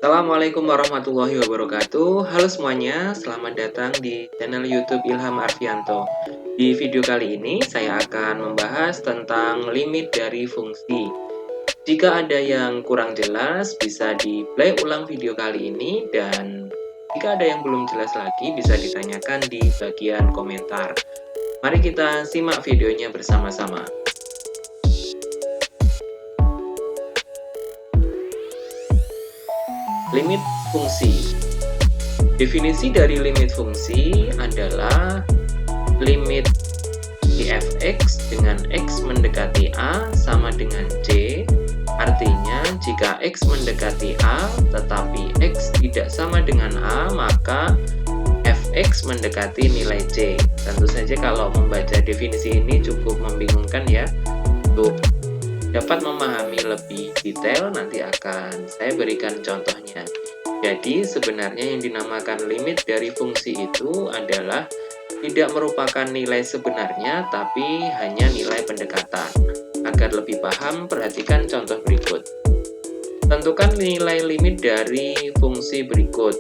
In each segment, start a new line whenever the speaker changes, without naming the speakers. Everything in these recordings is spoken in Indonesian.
Assalamualaikum warahmatullahi wabarakatuh. Halo semuanya, selamat datang di channel YouTube Ilham Arfianto. Di video kali ini saya akan membahas tentang limit dari fungsi. Jika ada yang kurang jelas, bisa di-play ulang video kali ini, dan jika ada yang belum jelas lagi, bisa ditanyakan di bagian komentar. Mari kita simak videonya bersama-sama. Limit fungsi. Definisi dari limit fungsi adalah limit f(x) dengan x mendekati a sama dengan c. Artinya, jika x mendekati a tetapi x tidak sama dengan a, maka f(x) mendekati nilai c. Tentu saja kalau membaca definisi ini cukup membingungkan ya. Untuk dapat memahami lebih detail, nanti akan saya berikan contohnya. Jadi, sebenarnya yang dinamakan limit dari fungsi itu adalah tidak merupakan nilai sebenarnya, tapi hanya nilai pendekatan. Agar lebih paham, perhatikan contoh berikut. Tentukan nilai limit dari fungsi berikut.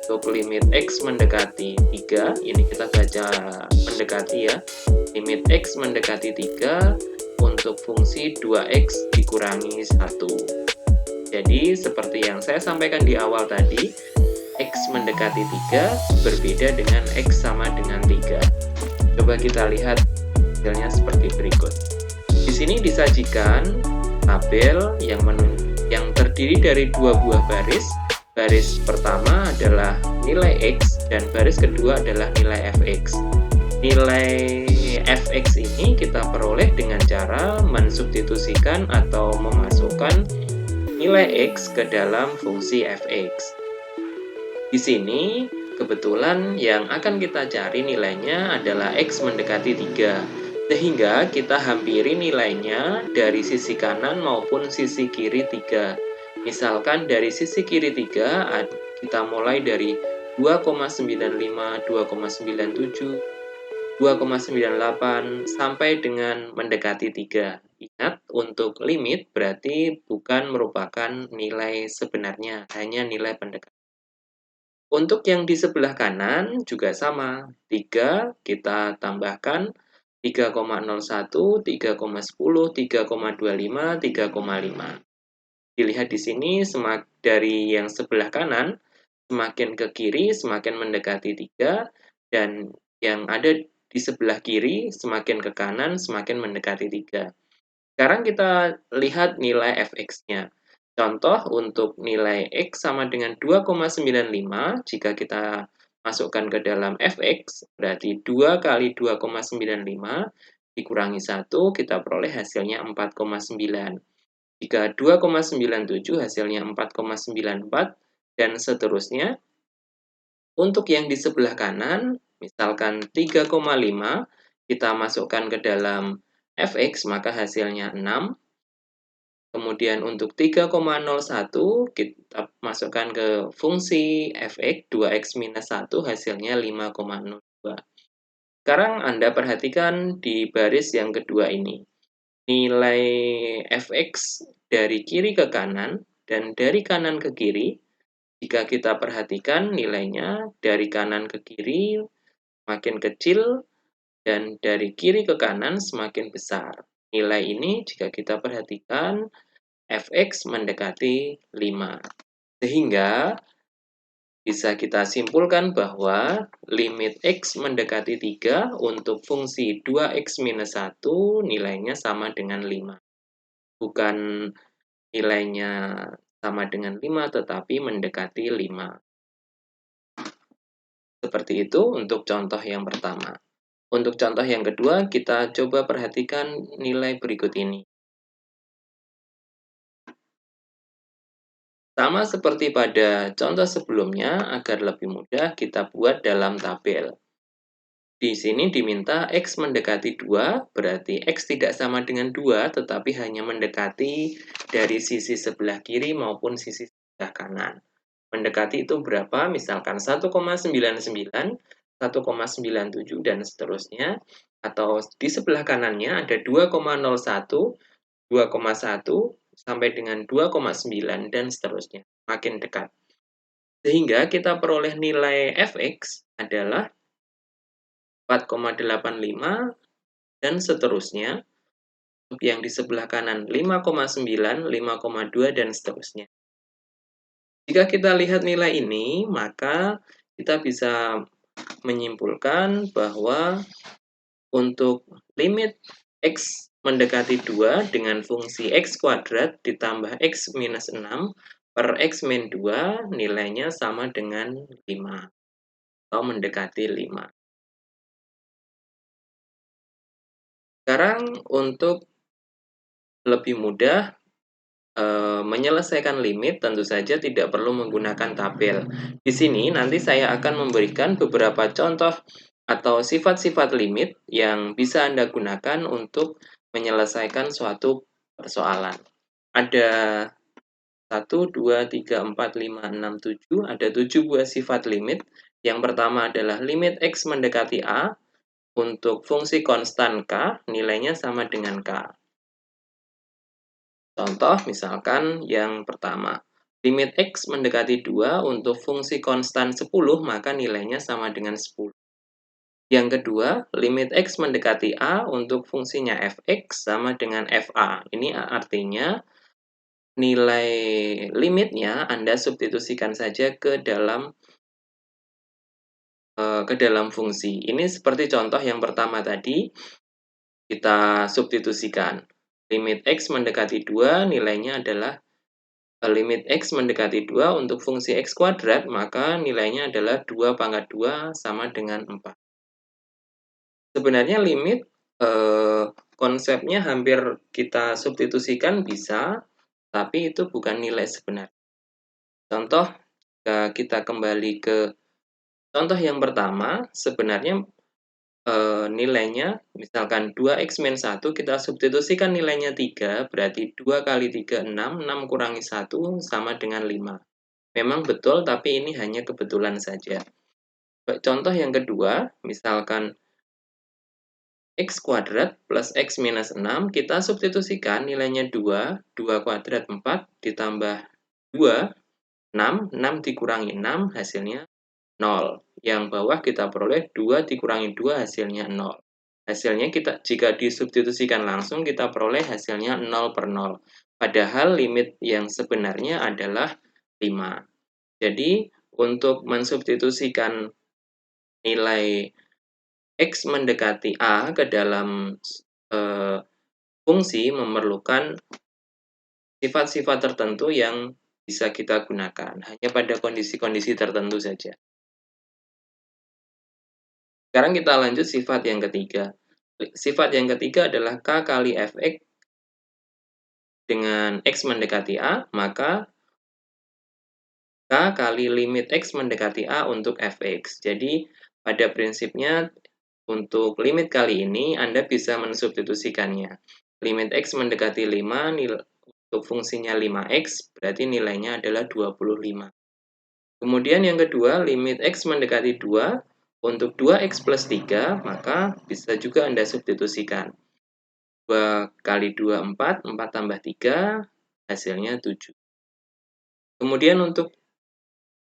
Untuk limit x mendekati 3, ini kita baca mendekati ya. Limit x mendekati 3 untuk fungsi 2x dikurangi 1. Jadi, seperti yang saya sampaikan di awal tadi, x mendekati 3 berbeda dengan x sama dengan 3. Coba kita lihat hasilnya seperti berikut. Di sini disajikan tabel yang terdiri dari dua buah baris. Baris pertama adalah nilai x dan baris kedua adalah nilai fx. Nilai fx ini kita peroleh dengan cara mensubstitusikan atau memasukkan nilai x ke dalam fungsi fx. Di sini kebetulan yang akan kita cari nilainya adalah x mendekati 3. Sehingga kita hampiri nilainya dari sisi kanan maupun sisi kiri 3. Misalkan dari sisi kiri 3, kita mulai dari 2,95, 2,97, 2,98 sampai dengan mendekati 3. Ingat, untuk limit berarti bukan merupakan nilai sebenarnya, hanya nilai pendekatan. Untuk yang di sebelah kanan juga sama. 3 kita tambahkan 3,01, 3,10, 3,25, 3,5. Dilihat di sini dari yang sebelah kanan semakin ke kiri semakin mendekati 3, dan yang ada di sebelah kiri semakin ke kanan semakin mendekati 3. Sekarang kita lihat nilai fx-nya. Contoh untuk nilai x sama dengan 2,95, jika kita masukkan ke dalam fx, berarti 2 kali 2,95 dikurangi 1, kita peroleh hasilnya 4,9. Jika 2,97 hasilnya 4,94, dan seterusnya. Untuk yang di sebelah kanan, misalkan 3,5, kita masukkan ke dalam fx, maka hasilnya 6. Kemudian untuk 3,01, kita masukkan ke fungsi fx, 2x minus 1, hasilnya 5,02. Sekarang Anda perhatikan di baris yang kedua ini. Nilai fx dari kiri ke kanan dan dari kanan ke kiri, jika kita perhatikan nilainya dari kanan ke kiri makin kecil dan dari kiri ke kanan semakin besar. Nilai ini jika kita perhatikan fx mendekati 5. Sehingga bisa kita simpulkan bahwa limit x mendekati 3 untuk fungsi 2x minus 1 nilainya sama dengan 5. Bukan nilainya sama dengan 5, tetapi mendekati 5. Seperti itu untuk contoh yang pertama. Untuk contoh yang kedua, kita coba perhatikan nilai berikut ini. Sama seperti pada contoh sebelumnya, agar lebih mudah kita buat dalam tabel. Di sini diminta x mendekati 2, berarti x tidak sama dengan 2, tetapi hanya mendekati dari sisi sebelah kiri maupun sisi sebelah kanan. Mendekati itu berapa? Misalkan 1,99, 1,97, dan seterusnya. Atau di sebelah kanannya ada 2,01, 2,1, sampai dengan 2,9, dan seterusnya. Makin dekat. Sehingga kita peroleh nilai fx adalah 4,85 dan seterusnya. Yang di sebelah kanan 5,9, 5,2, dan seterusnya. Jika kita lihat nilai ini, maka kita bisa menyimpulkan bahwa untuk limit x mendekati 2 dengan fungsi x kuadrat ditambah x minus 6 per x min 2 nilainya sama dengan 5 atau mendekati 5. Sekarang untuk lebih mudah menyelesaikan limit tentu saja tidak perlu menggunakan tabel. Di sini nanti saya akan memberikan beberapa contoh atau sifat-sifat limit yang bisa Anda gunakan untuk menyelesaikan suatu persoalan. Ada 1, 2, 3, 4, 5, 6, 7. Ada 7 buah sifat limit. Yang pertama adalah limit x mendekati A untuk fungsi konstan K, nilainya sama dengan K. Contoh misalkan yang pertama, limit x mendekati 2 untuk fungsi konstan 10 maka nilainya sama dengan 10. Yang kedua, limit x mendekati A untuk fungsinya fx sama dengan fa. Ini artinya nilai limitnya Anda substitusikan saja ke dalam fungsi. Ini seperti contoh yang pertama tadi, kita substitusikan. Limit x mendekati 2 nilainya adalah limit x mendekati 2 untuk fungsi x kuadrat, maka nilainya adalah 2 pangkat 2 sama dengan 4. Sebenarnya limit konsepnya hampir kita substitusikan bisa, tapi itu bukan nilai sebenar. Contoh, kita kembali ke contoh yang pertama, sebenarnya nilainya misalkan 2x min 1 kita substitusikan nilainya 3, berarti 2 kali 3 6, 6 kurangi 1 sama dengan 5. Memang betul, tapi ini hanya kebetulan saja. Contoh yang kedua, misalkan x kuadrat plus x minus 6, kita substitusikan nilainya 2, 2 kuadrat 4, ditambah 2, 6, 6 dikurangi 6, hasilnya 0. Yang bawah kita peroleh 2 dikurangi 2 hasilnya 0. Hasilnya jika disubstitusikan langsung kita peroleh hasilnya 0 per 0. Padahal limit yang sebenarnya adalah 5. Jadi untuk mensubstitusikan nilai x mendekati A ke dalam fungsi memerlukan sifat-sifat tertentu yang bisa kita gunakan. Hanya pada kondisi-kondisi tertentu saja. Sekarang kita lanjut sifat yang ketiga. Sifat yang ketiga adalah K kali Fx dengan X mendekati A, maka K kali limit X mendekati A untuk Fx. Jadi, pada prinsipnya, untuk limit kali ini, Anda bisa mensubstitusikannya. Limit X mendekati 5, untuk fungsinya 5x, berarti nilainya adalah 25. Kemudian yang kedua, limit X mendekati 2, untuk 2x plus 3, maka bisa juga Anda substitusikan. 2 kali 2, 4, 4 tambah 3, hasilnya 7. Kemudian untuk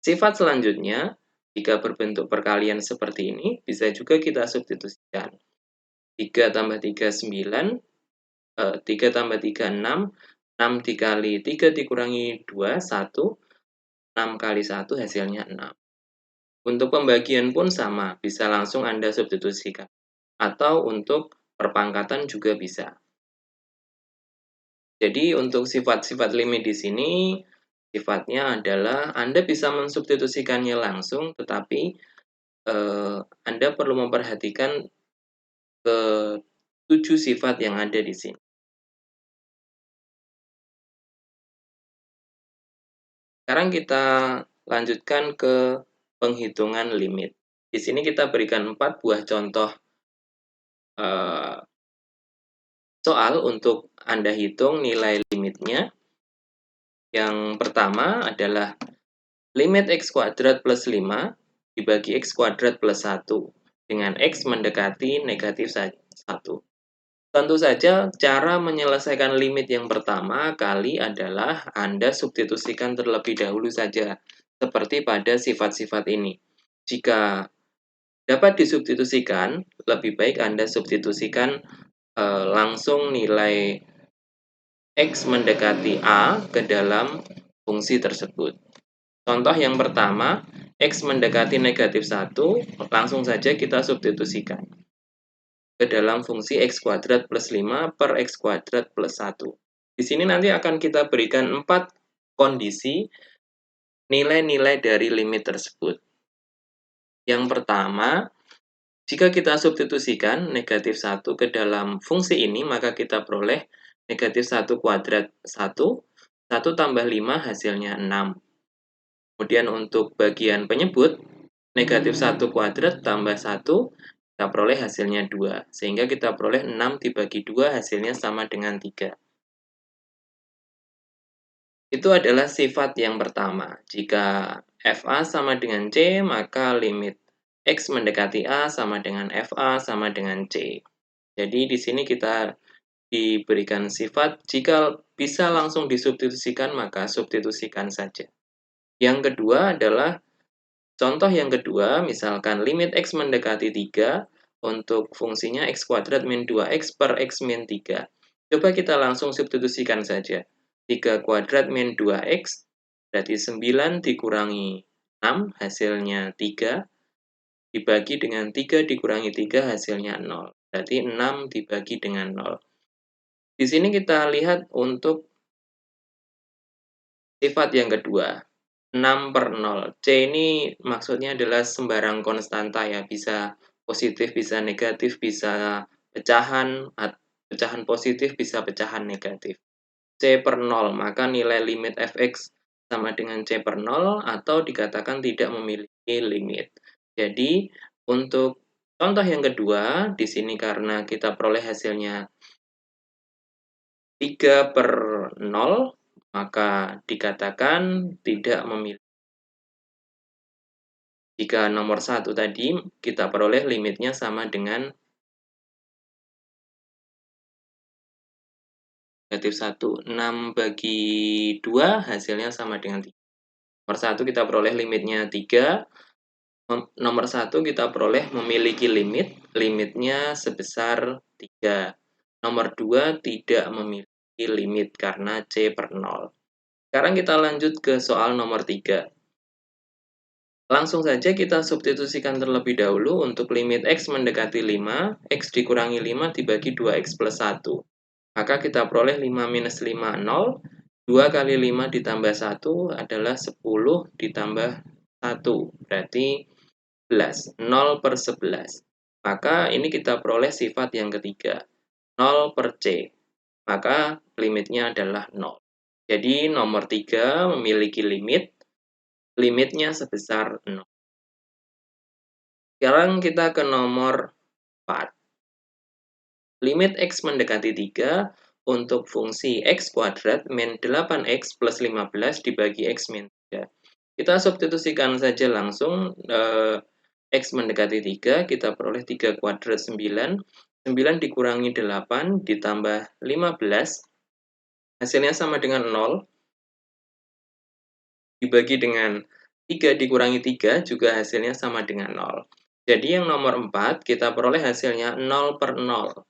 sifat selanjutnya, jika berbentuk perkalian seperti ini, bisa juga kita substitusikan. 3 tambah 3, 9, 3 tambah 3, 6, 6 dikali 3 dikurangi 2, 1, 6 kali 1 hasilnya 6. Untuk pembagian pun sama, bisa langsung Anda substitusikan. Atau untuk perpangkatan juga bisa. Jadi untuk sifat-sifat limit di sini, sifatnya adalah Anda bisa mensubstitusikannya langsung, tetapi Anda perlu memperhatikan ke 7 sifat yang ada di sini. Sekarang kita lanjutkan ke penghitungan limit. Di sini kita berikan 4 buah contoh soal untuk Anda hitung nilai limitnya. Yang pertama adalah limit x kuadrat plus 5 dibagi x kuadrat plus 1 dengan x mendekati negatif 1. Tentu saja cara menyelesaikan limit yang pertama kali adalah Anda substitusikan terlebih dahulu saja. seperti pada sifat-sifat ini. Jika dapat disubstitusikan, lebih baik Anda substitusikan langsung nilai X mendekati A ke dalam fungsi tersebut. Contoh yang pertama, X mendekati negatif 1, langsung saja kita substitusikan ke dalam fungsi X kuadrat plus 5 per X kuadrat plus 1. Di sini nanti akan kita berikan 4 kondisi nilai-nilai dari limit tersebut. Yang pertama, jika kita substitusikan negatif 1 ke dalam fungsi ini, maka kita peroleh negatif 1 kuadrat 1, 1 tambah 5 hasilnya 6. Kemudian untuk bagian penyebut, negatif 1 kuadrat tambah 1, kita peroleh hasilnya 2. Sehingga kita peroleh 6 dibagi 2 hasilnya sama dengan 3. Itu adalah sifat yang pertama. Jika FA sama dengan C, maka limit X mendekati A sama dengan FA sama dengan C. Jadi di sini kita diberikan sifat, jika bisa langsung disubstitusikan, maka substitusikan saja. Yang kedua adalah, contoh yang kedua, misalkan limit X mendekati 3, untuk fungsinya X kuadrat min 2X per X min 3. Coba kita langsung substitusikan saja. 3 kuadrat min 2X, berarti 9 dikurangi 6, hasilnya 3. Dibagi dengan 3 dikurangi 3 hasilnya 0. Berarti 6 dibagi dengan 0. Di sini kita lihat untuk sifat yang kedua, 6 per 0. C ini maksudnya adalah sembarang konstanta ya, bisa positif, bisa negatif, bisa pecahan, pecahan positif, bisa pecahan negatif. C per 0, maka nilai limit fx sama dengan C per 0 atau dikatakan tidak memiliki limit. Jadi, untuk contoh yang kedua, di sini karena kita peroleh hasilnya 3 per 0, maka dikatakan tidak memiliki. Jika nomor 1 tadi, kita peroleh limitnya sama dengan negatif 1. 6 bagi 2 hasilnya sama dengan 3. Nomor 1 kita peroleh limitnya 3. Nomor 1 kita peroleh memiliki limit, limitnya sebesar 3. Nomor 2 tidak memiliki limit karena C per 0. Sekarang kita lanjut ke soal nomor 3. Langsung saja kita substitusikan terlebih dahulu untuk limit X mendekati 5, X dikurangi 5 dibagi 2X plus 1. Maka kita peroleh 5 minus 5, 0. 2 kali 5 ditambah 1 adalah 10 ditambah 1. Berarti 11. 0 per 11. Maka ini kita peroleh sifat yang ketiga, 0 per C. Maka limitnya adalah 0. Jadi nomor 3 memiliki limit, limitnya sebesar 0. Sekarang kita ke nomor 4. Limit X mendekati 3 untuk fungsi X kuadrat min 8X plus 15 dibagi X min 3. Kita substitusikan saja langsung X mendekati 3, kita peroleh 3 kuadrat 9. 9 dikurangi 8 ditambah 15, hasilnya sama dengan 0. Dibagi dengan 3 dikurangi 3 juga hasilnya sama dengan 0. Jadi yang nomor 4 kita peroleh hasilnya 0 per 0.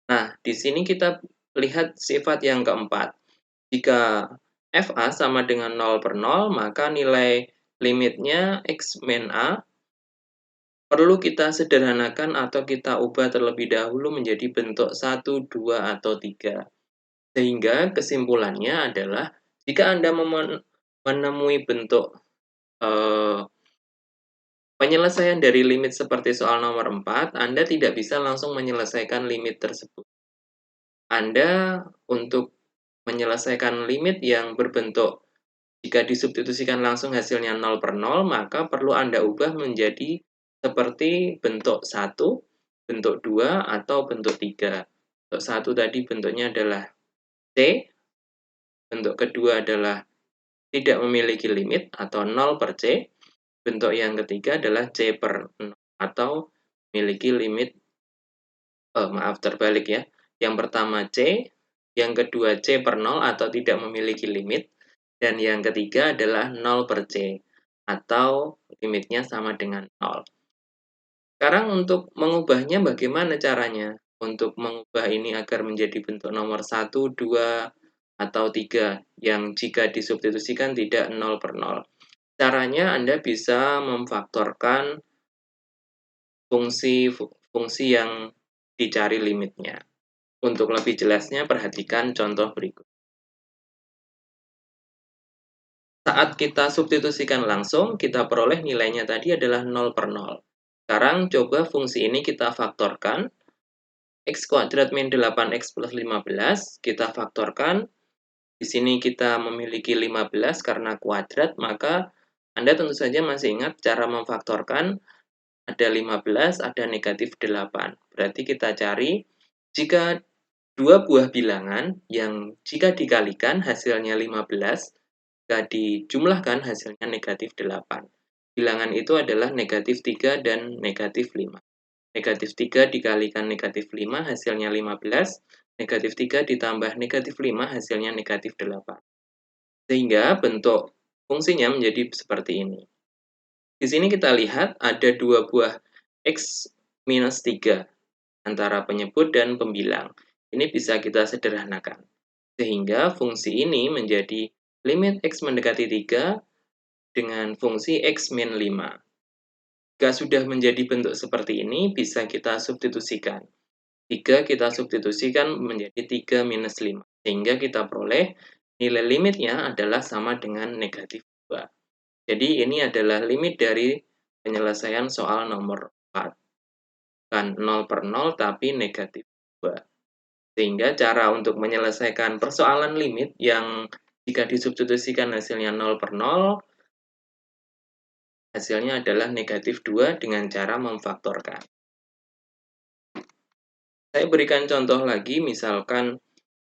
Nah, di sini kita lihat sifat yang keempat. Jika FA sama dengan 0 per 0, maka nilai limitnya X min A perlu kita sederhanakan atau kita ubah terlebih dahulu menjadi bentuk 1, 2, atau 3. Sehingga kesimpulannya adalah, jika Anda menemui bentuk penyelesaian dari limit seperti soal nomor 4, Anda tidak bisa langsung menyelesaikan limit tersebut. Anda untuk menyelesaikan limit yang berbentuk, jika disubstitusikan langsung hasilnya 0 per 0, maka perlu Anda ubah menjadi seperti bentuk 1, bentuk 2, atau bentuk 3. Bentuk 1 tadi bentuknya adalah C, bentuk kedua adalah tidak memiliki limit atau 0 per C, bentuk yang ketiga adalah C per 0 atau memiliki limit, maaf terbalik ya. Yang pertama C, yang kedua C per 0 atau tidak memiliki limit, dan yang ketiga adalah 0 per C. atau limitnya sama dengan 0. Sekarang untuk mengubahnya bagaimana caranya? Untuk mengubah ini agar menjadi bentuk nomor 1, 2, atau 3 yang jika disubstitusikan tidak 0 per 0. Caranya Anda bisa memfaktorkan fungsi yang dicari limitnya. Untuk lebih jelasnya perhatikan contoh berikut. Saat kita substitusikan langsung, kita peroleh nilainya tadi adalah 0 per 0. Sekarang coba fungsi ini kita faktorkan. X kuadrat min 8x plus 15, kita faktorkan. Di sini kita memiliki 15 karena kuadrat, maka Anda tentu saja masih ingat cara memfaktorkan. Ada 15, ada negatif 8. Berarti kita cari jika dua buah bilangan yang jika dikalikan hasilnya 15, jika dijumlahkan hasilnya negatif 8. Bilangan itu adalah negatif 3 dan negatif 5. Negatif 3 dikalikan negatif 5 hasilnya 15, negatif 3 ditambah negatif 5 hasilnya negatif 8. Sehingga bentuk fungsinya menjadi seperti ini. Di sini kita lihat ada dua buah X minus 3 antara penyebut dan pembilang. Ini bisa kita sederhanakan. Sehingga fungsi ini menjadi limit X mendekati 3 dengan fungsi X min 5. Jika sudah menjadi bentuk seperti ini, bisa kita substitusikan. 3 kita substitusikan menjadi 3 minus 5. Sehingga kita peroleh nilai limitnya adalah sama dengan negatif 2. Jadi ini adalah limit dari penyelesaian soal nomor 4. Bukan 0 per 0, tapi negatif 2. Sehingga cara untuk menyelesaikan persoalan limit yang jika disubstitusikan hasilnya 0 per 0, hasilnya adalah negatif 2 dengan cara memfaktorkan. Saya berikan contoh lagi, misalkan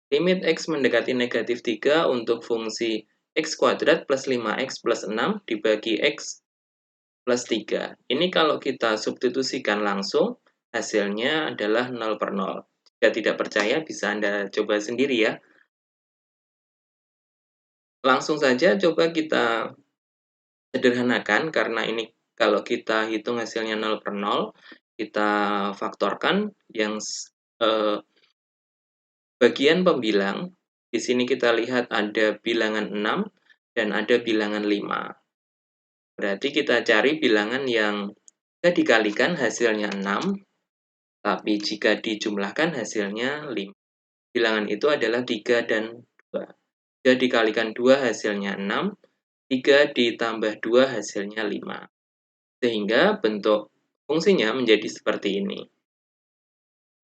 limit X mendekati negatif 3 untuk fungsi X kuadrat plus 5X plus 6 dibagi X plus 3. Ini kalau kita substitusikan langsung, hasilnya adalah 0 per 0. Jika tidak percaya, bisa Anda coba sendiri ya. Langsung saja coba kita sederhanakan, karena ini kalau kita hitung hasilnya 0 per 0, kita faktorkan yang bagian pembilang. Di sini kita lihat ada bilangan 6 dan ada bilangan 5. Berarti kita cari bilangan yang jika dikalikan hasilnya 6, tapi jika dijumlahkan hasilnya 5. Bilangan itu adalah 3 dan 2. Jika dikalikan 2 hasilnya 6, 3 ditambah 2 hasilnya 5. Sehingga bentuk fungsinya menjadi seperti ini.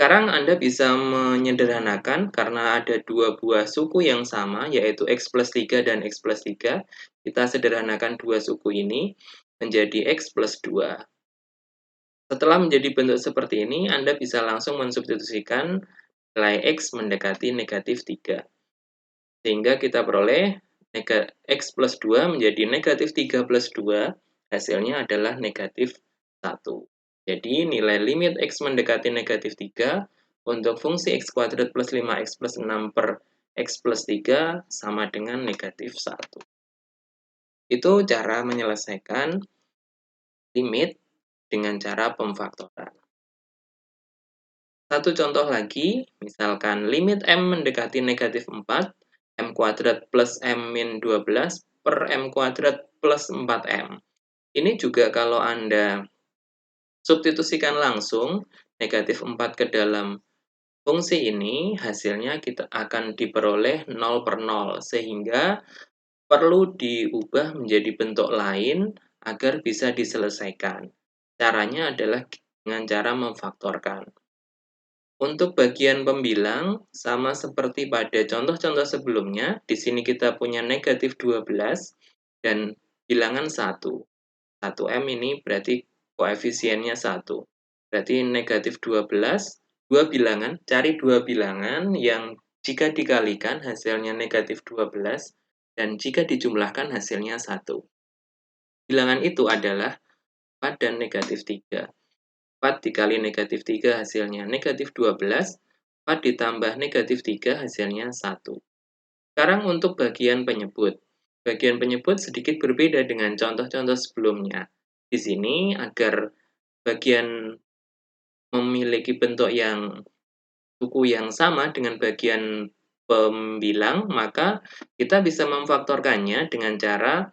Sekarang Anda bisa menyederhanakan karena ada dua buah suku yang sama, yaitu X plus 3 dan X plus 3. Kita sederhanakan dua suku ini menjadi X plus 2. Setelah menjadi bentuk seperti ini, Anda bisa langsung mensubstitusikan nilai X mendekati negatif 3. Sehingga kita peroleh X plus 2 menjadi negatif 3 plus 2, hasilnya adalah negatif 1. Jadi nilai limit X mendekati negatif 3 untuk fungsi X kuadrat plus 5X plus 6 per X plus 3 sama dengan negatif 1. Itu cara menyelesaikan limit dengan cara pemfaktoran. Satu contoh lagi, misalkan limit M mendekati negatif 4, M kuadrat plus M min 12 per M kuadrat plus 4M. Ini juga kalau Anda substitusikan langsung negatif 4 ke dalam fungsi ini, hasilnya kita akan diperoleh 0 per 0, sehingga perlu diubah menjadi bentuk lain agar bisa diselesaikan. Caranya adalah dengan cara memfaktorkan. Untuk bagian pembilang, sama seperti pada contoh-contoh sebelumnya, di sini kita punya negatif 12 dan bilangan 1. 1M ini berarti koefisiennya 1. Berarti negatif 12, dua bilangan, cari dua bilangan yang jika dikalikan hasilnya negatif 12 dan jika dijumlahkan hasilnya 1. Bilangan itu adalah 4 dan negatif 3. 4 dikali negatif 3 hasilnya negatif 12, 4 ditambah negatif 3 hasilnya 1. Sekarang untuk bagian penyebut. Bagian penyebut sedikit berbeda dengan contoh-contoh sebelumnya. Di sini, agar bagian memiliki bentuk yang suku yang sama dengan bagian pembilang, maka kita bisa memfaktorkannya dengan cara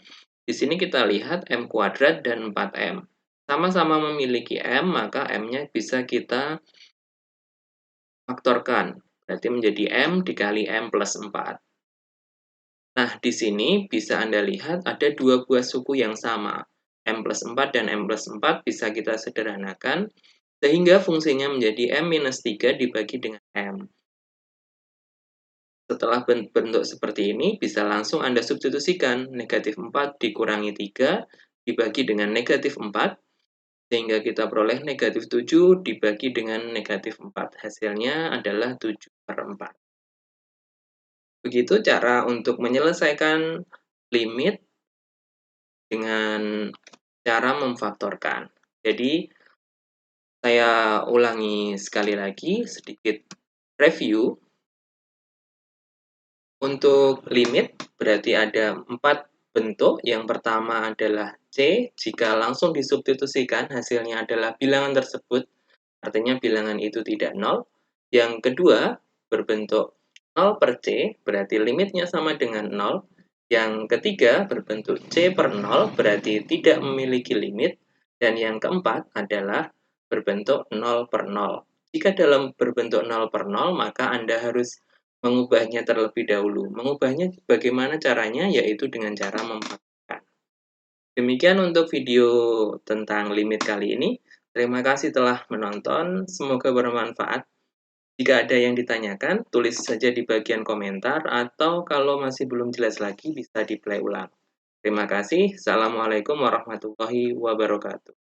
di sini kita lihat M kuadrat dan 4M. Sama-sama memiliki M, maka M-nya bisa kita faktorkan. Berarti menjadi M dikali M plus 4. Nah, di sini bisa Anda lihat ada dua buah suku yang sama. M plus 4 dan M plus 4 bisa kita sederhanakan, sehingga fungsinya menjadi M minus 3 dibagi dengan M. Setelah bentuk seperti ini, bisa langsung Anda substitusikan. Negatif 4 dikurangi 3 dibagi dengan negatif 4, sehingga kita peroleh negatif 7 dibagi dengan negatif 4. Hasilnya adalah 7 per 4. Begitu cara untuk menyelesaikan limit dengan cara memfaktorkan. Jadi, saya ulangi sekali lagi sedikit review. Untuk limit, berarti ada 4 bentuk. Yang pertama adalah C, jika langsung disubstitusikan hasilnya adalah bilangan tersebut, artinya bilangan itu tidak nol. Yang kedua, berbentuk 0 per C, berarti limitnya sama dengan 0. Yang ketiga, berbentuk C per 0, berarti tidak memiliki limit. Dan yang keempat adalah berbentuk 0 per 0. Jika dalam berbentuk 0 per 0, maka Anda harus mengubahnya terlebih dahulu. Mengubahnya bagaimana caranya? Yaitu dengan cara memfaktorkan. Demikian untuk video tentang limit kali ini. Terima kasih telah menonton, semoga bermanfaat. Jika ada yang ditanyakan, tulis saja di bagian komentar, atau kalau masih belum jelas lagi, bisa di-play ulang. Terima kasih. Assalamualaikum warahmatullahi wabarakatuh.